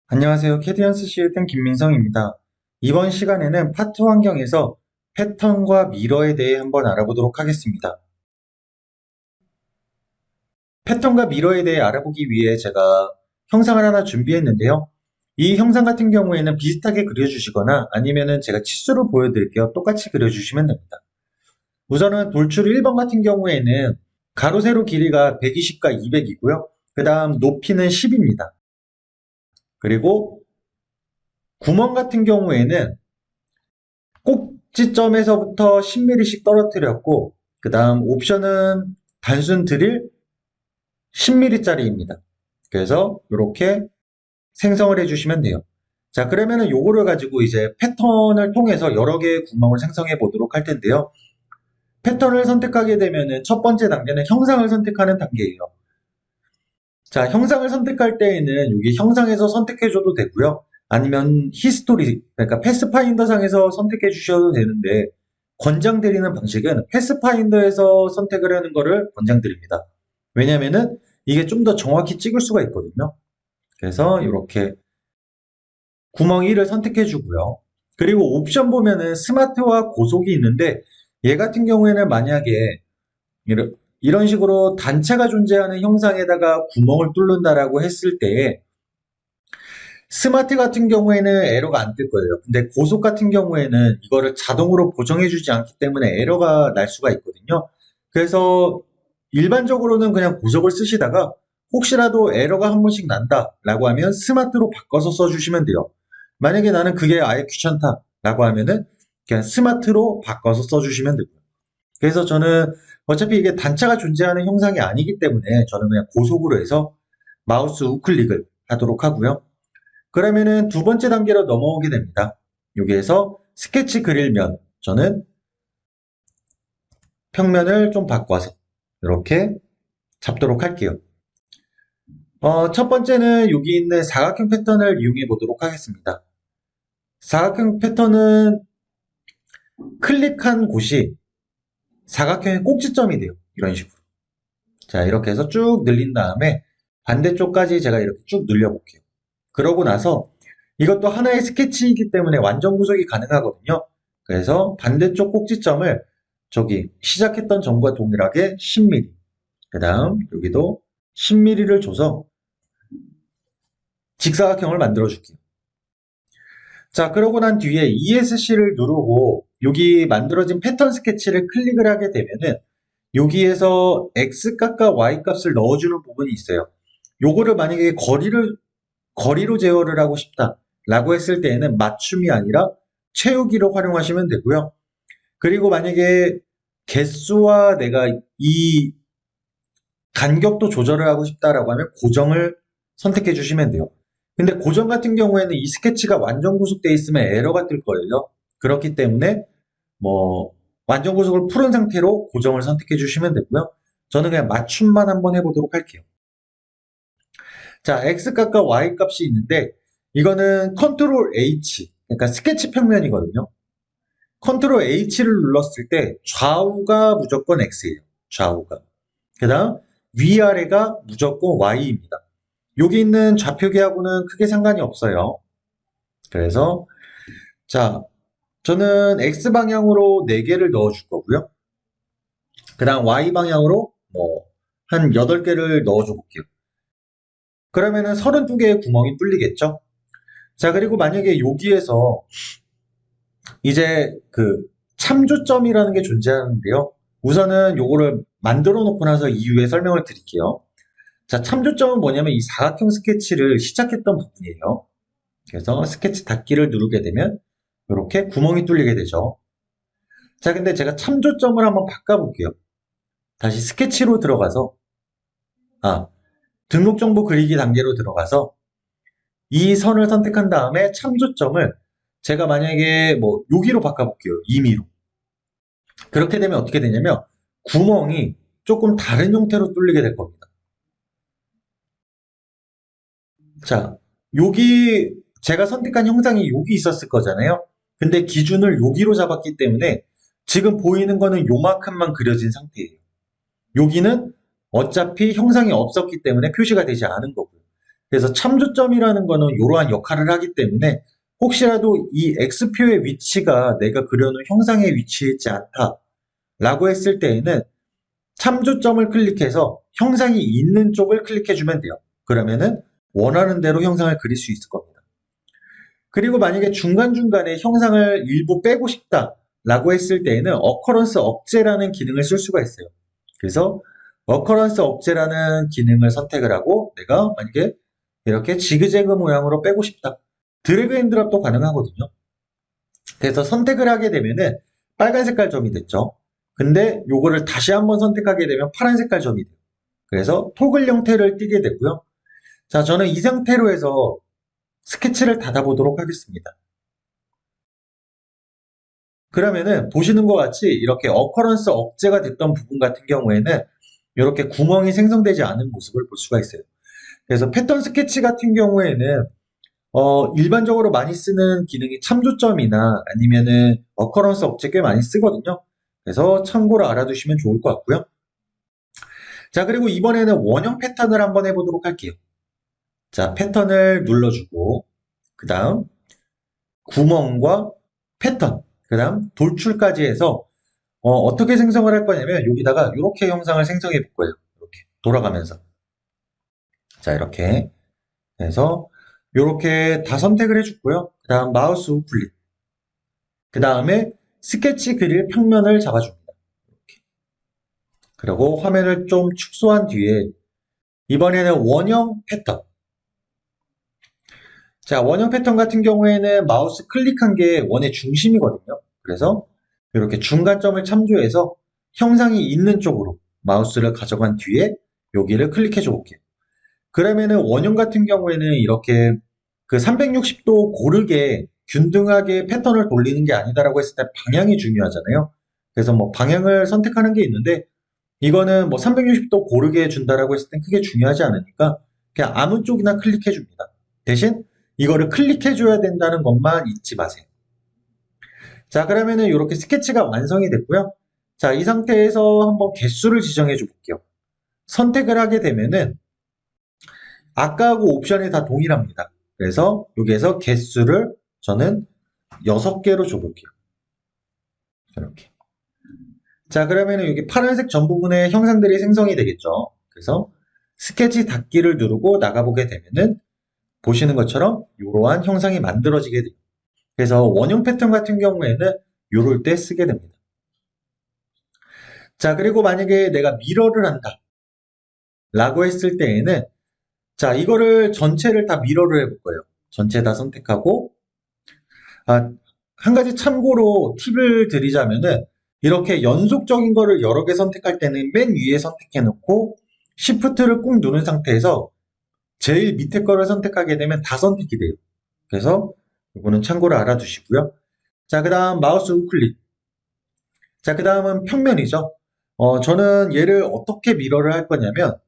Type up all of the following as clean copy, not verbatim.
안녕하세요. 캐디언스 시스템 김민성입니다. 이번 시간에는 파트 환경에서 패턴과 미러에 대해 한번 알아보도록 하겠습니다. 패턴과 미러에 대해 알아보기 위해 제가 형상을 하나 준비했는데요. 이 형상 같은 경우에는 비슷하게 그려주시거나 아니면은 제가 치수로 보여드릴게요. 똑같이 그려주시면 됩니다. 우선은 돌출 1번 같은 경우에는 가로 세로 길이가 120과 200이고요. 그 다음 높이는 10입니다. 그리고 구멍 같은 경우에는 꼭지점에서부터 10mm씩 떨어뜨렸고, 그 다음 옵션은 단순 드릴 10mm짜리입니다. 그래서 이렇게 생성을 해주시면 돼요. 자, 그러면은 요거를 가지고 이제 패턴을 통해서 여러 개의 구멍을 생성해 보도록 할 텐데요. 패턴을 선택하게 되면은 첫 번째 단계는 형상을 선택하는 단계예요. 자, 형상을 선택할 때에는 여기 형상에서 선택해줘도 되고요. 아니면 히스토리, 그러니까 패스파인더 상에서 선택해 주셔도 되는데, 권장드리는 방식은 패스파인더에서 선택을 하는 거를 권장드립니다. 왜냐면은 이게 좀 더 정확히 찍을 수가 있거든요. 그래서 이렇게 구멍 1을 선택해 주고요. 그리고 옵션 보면은 스마트와 고속이 있는데, 얘 같은 경우에는 만약에 이런 식으로 단차가 존재하는 형상에다가 구멍을 뚫는다라고 했을 때 스마트 같은 경우에는 에러가 안 뜰 거예요. 근데 고속 같은 경우에는 이거를 자동으로 보정해주지 않기 때문에 에러가 날 수가 있거든요. 그래서 일반적으로는 그냥 고속을 쓰시다가 혹시라도 에러가 한 번씩 난다라고 하면 스마트로 바꿔서 써주시면 돼요. 만약에 나는 그게 아예 귀찮다라고 하면은 그냥 스마트로 바꿔서 써주시면 되고요. 그래서 저는 어차피 이게 단차가 존재하는 형상이 아니기 때문에 저는 그냥 고속으로 해서 마우스 우클릭을 하도록 하고요. 그러면은 두 번째 단계로 넘어오게 됩니다. 여기에서 스케치 그릴면 저는 평면을 좀 바꿔서 이렇게 잡도록 할게요. 첫 번째는 여기 있는 사각형 패턴을 이용해 보도록 하겠습니다. 사각형 패턴은 클릭한 곳이 사각형의 꼭지점이 돼요. 이런 식으로. 자, 이렇게 해서 쭉 늘린 다음에 반대쪽까지 제가 이렇게 쭉 늘려볼게요. 그러고 나서 이것도 하나의 스케치이기 때문에 완전 구속이 가능하거든요. 그래서 반대쪽 꼭지점을 저기 시작했던 점과 동일하게 10mm, 그 다음 여기도 10mm를 줘서 직사각형을 만들어 줄게요. 자, 그러고 난 뒤에 ESC를 누르고 여기 만들어진 패턴 스케치를 클릭을 하게 되면은 여기에서 X값과 Y값을 넣어주는 부분이 있어요. 요거를 만약에 거리로 제어를 하고 싶다라고 했을 때에는 맞춤이 아니라 채우기로 활용하시면 되고요. 그리고 만약에 개수와 내가 이 간격도 조절을 하고 싶다라고 하면 고정을 선택해 주시면 돼요. 근데 고정 같은 경우에는 이 스케치가 완전 구속되어 있으면 에러가 뜰 거예요. 그렇기 때문에 뭐 완전 구속을 풀은 상태로 고정을 선택해 주시면 되고요. 저는 그냥 맞춤만 한번 해보도록 할게요. 자, X값과 Y값이 있는데 이거는 컨트롤 H, 그러니까 스케치 평면이거든요. 컨트롤 H를 눌렀을 때 좌우가 무조건 X예요. 좌우가. 그 다음 위아래가 무조건 Y입니다. 여기 있는 좌표계하고는 크게 상관이 없어요. 그래서 자, 저는 X방향으로 4개를 넣어줄 거고요. 그 다음 Y방향으로 뭐 한 8개를 넣어줘 볼게요. 그러면은 32개의 구멍이 뚫리겠죠? 자, 그리고 만약에 여기에서 이제 그 참조점이라는 게 존재하는데요. 우선은 요거를 만들어 놓고 나서 이후에 설명을 드릴게요. 자, 참조점은 뭐냐면 이 사각형 스케치를 시작했던 부분이에요. 그래서 스케치 닫기를 누르게 되면 이렇게 구멍이 뚫리게 되죠. 자, 근데 제가 참조점을 한번 바꿔볼게요. 다시 스케치로 들어가서 등록 정보 그리기 단계로 들어가서 이 선을 선택한 다음에 참조점을 제가 만약에 뭐 여기로 바꿔볼게요. 임의로. 그렇게 되면 어떻게 되냐면 구멍이 조금 다른 형태로 뚫리게 될 겁니다. 자, 여기 제가 선택한 형상이 여기 있었을 거잖아요. 근데 기준을 여기로 잡았기 때문에 지금 보이는 거는 요만큼만 그려진 상태예요. 여기는 어차피 형상이 없었기 때문에 표시가 되지 않은 거고요. 그래서 참조점이라는 거는 이러한 역할을 하기 때문에 혹시라도 이 X표의 위치가 내가 그려놓은 형상에 위치해 있지 않다라고 했을 때에는 참조점을 클릭해서 형상이 있는 쪽을 클릭해주면 돼요. 그러면은 원하는 대로 형상을 그릴 수 있을 겁니다. 그리고 만약에 중간중간에 형상을 일부 빼고 싶다라고 했을 때에는 occurrence 억제라는 기능을 쓸 수가 있어요. 그래서 occurrence 억제라는 기능을 선택을 하고 내가 만약에 이렇게 지그재그 모양으로 빼고 싶다. 드래그 앤 드랍도 가능하거든요. 그래서 선택을 하게 되면은 빨간 색깔 점이 됐죠. 근데 요거를 다시 한번 선택하게 되면 파란 색깔 점이 돼요. 그래서 토글 형태를 띄게 되고요. 자, 저는 이 상태로 해서 스케치를 닫아보도록 하겠습니다. 그러면은 보시는 것 같이 이렇게 어커런스 억제가 됐던 부분 같은 경우에는 이렇게 구멍이 생성되지 않은 모습을 볼 수가 있어요. 그래서 패턴 스케치 같은 경우에는 일반적으로 많이 쓰는 기능이 참조점이나 아니면은 어커런스 억제 꽤 많이 쓰거든요. 그래서 참고로 알아두시면 좋을 것 같고요. 자, 그리고 이번에는 원형 패턴을 한번 해보도록 할게요. 자, 패턴을 눌러주고 그 다음 구멍과 패턴, 그 다음 돌출까지 해서 어떻게 생성을 할 거냐면 여기다가 이렇게 형상을 생성해 볼 거예요. 이렇게 돌아가면서. 자, 이렇게 해서 이렇게 다 선택을 해줬고요. 그 다음 마우스 우클릭. 그 다음에 스케치 그릴 평면을 잡아줍니다. 이렇게. 그리고 화면을 좀 축소한 뒤에 이번에는 원형 패턴. 자, 원형 패턴 같은 경우에는 마우스 클릭한 게 원의 중심이거든요. 그래서 이렇게 중간점을 참조해서 형상이 있는 쪽으로 마우스를 가져간 뒤에 여기를 클릭해 줘 볼게요. 그러면은 원형 같은 경우에는 이렇게 그 360도 고르게 균등하게 패턴을 돌리는 게 아니다라고 했을 때 방향이 중요하잖아요. 그래서 뭐 방향을 선택하는 게 있는데 이거는 뭐 360도 고르게 해준다라고 했을 땐 크게 중요하지 않으니까 그냥 아무 쪽이나 클릭해 줍니다. 대신 이거를 클릭해 줘야 된다는 것만 잊지 마세요. 자, 그러면은 이렇게 스케치가 완성이 됐고요. 자, 이 상태에서 한번 개수를 지정해 줘 볼게요. 선택을 하게 되면은 아까하고 옵션이 다 동일합니다. 그래서 여기에서 개수를 저는 6개로 줘볼게요. 이렇게. 자, 그러면은 여기 파란색 전 부분에 형상들이 생성이 되겠죠. 그래서 스케치 닫기를 누르고 나가보게 되면은 보시는 것처럼 이러한 형상이 만들어지게 돼요. 그래서 원형 패턴 같은 경우에는 이럴 때 쓰게 됩니다. 자, 그리고 만약에 내가 미러를 한다 라고 했을 때에는 자, 이거를 전체를 다 미러를 해볼 거예요. 전체 다 선택하고 한 가지 참고로 팁을 드리자면은 이렇게 연속적인 거를 여러 개 선택할 때는 맨 위에 선택해 놓고 Shift를 꾹 누른 상태에서 제일 밑에 거를 선택하게 되면 다 선택이 돼요. 그래서 이거는 참고로 알아두시고요. 자, 그 다음 마우스 우클릭. 자, 그 다음은 평면이죠. 저는 얘를 어떻게 미러를 할 거냐면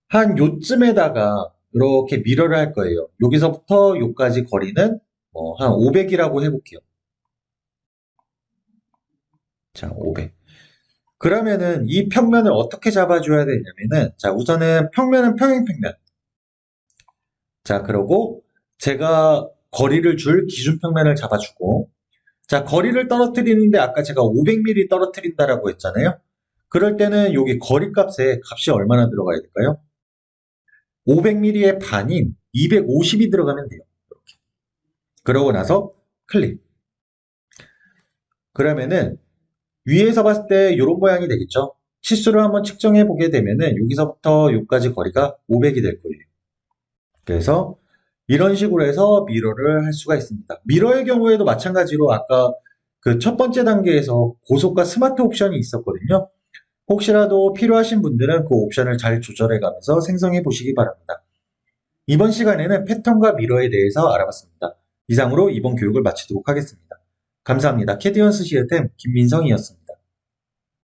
한 요쯤에다가 이렇게 미러를 할 거예요. 여기서부터 요까지 거리는 한 500이라고 해볼게요. 자, 500. 그러면은 이 평면을 어떻게 잡아줘야 되냐면은 자, 우선은 평면은 평행평면. 자, 그러고 제가 거리를 줄 기준평면을 잡아주고 자, 거리를 떨어뜨리는데 아까 제가 500mm 떨어뜨린다라고 했잖아요. 그럴 때는 여기 거리 값이 얼마나 들어가야 될까요? 500mm의 반인 250이 들어가면 돼요. 이렇게. 그러고 나서 클릭. 그러면은 위에서 봤을 때 이런 모양이 되겠죠. 치수를 한번 측정해 보게 되면은 여기서부터 여기까지 거리가 500이 될 거예요. 그래서 이런 식으로 해서 미러를 할 수가 있습니다. 미러의 경우에도 마찬가지로 아까 그 첫 번째 단계에서 고속과 스마트 옵션이 있었거든요. 혹시라도 필요하신 분들은 그 옵션을 잘 조절해 가면서 생성해 보시기 바랍니다. 이번 시간에는 패턴과 미러에 대해서 알아봤습니다. 이상으로 이번 교육을 마치도록 하겠습니다. 감사합니다. 캐디언스 시스템 김민성이었습니다.